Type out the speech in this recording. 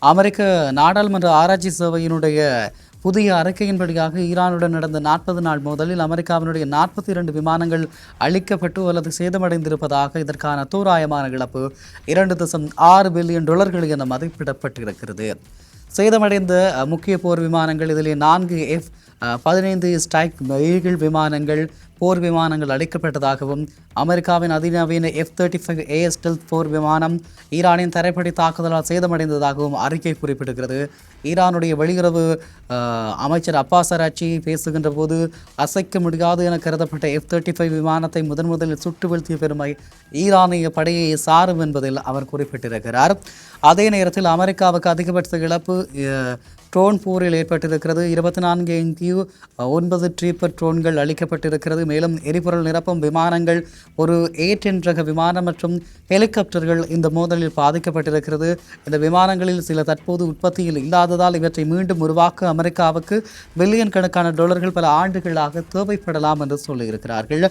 அமெரிக்க நாடாளுமன்ற ஆராய்ச்சி சேவையினுடைய புதிய அறிக்கையின்படியாக ஈரானுடன் நடந்த 40 நாள் மோதலில் அமெரிக்காவினுடைய 42 விமானங்கள் அழிக்கப்பட்டு அல்லது சேதமடைந்திருப்பதாக இதற்கான தோராயமான இழப்பு $2.6 பில்லியன் என மதிப்பிடப்பட்டிருக்கிறது. சேதமடைந்த முக்கிய போர் விமானங்கள் இதிலே 4 F-15 ஸ்ட்ரைக் ஈகிள் விமானங்கள் போர் விமானங்கள் அளிக்கப்பட்டதாகவும் அமெரிக்காவின் அதிநவீன F-35A ஸ்டெல்த் போர் விமானம் ஈரானின் தரைப்படை தாக்குதலால் சேதமடைந்ததாகவும் அறிக்கை குறிப்பிடுகிறது. ஈரானுடைய வெளியுறவு அமைச்சர் அப்பாஸ் அராக்சி பேசுகின்ற போது அசைக்க முடியாது என கருதப்பட்ட F-35 விமானத்தை முதலில் சுட்டு வீழ்த்திய பெருமை ஈரானிய படையை சாரும் என்பதில் அவர் குறிப்பிட்டிருக்கிறார். அதே நேரத்தில் அமெரிக்காவுக்கு அதிகபட்ச இழப்பு ட்ரோன் போரில் ஏற்பட்டிருக்கிறது. 24 MQ-9 ட்ரீப்பர் ட்ரோன்கள் அளிக்கப்பட்டிருக்கிறது. மேலும் எரிபொருள் நிரப்பும் விமானங்கள், ஒரு A-10 ரக விமானம் மற்றும் ஹெலிகாப்டர்கள் இந்த மோதலில் பாதிக்கப்பட்டிருக்கிறது. இந்த விமானங்களில் சில தற்போது உற்பத்தியில் இல்லாததால் இவற்றை மீண்டும் உருவாக்க அமெரிக்காவுக்கு பில்லியன் கணக்கான டாலர்கள் பல ஆண்டுகளாக தேவைப்படலாம் என்று சொல்லியிருக்கிறார்கள்.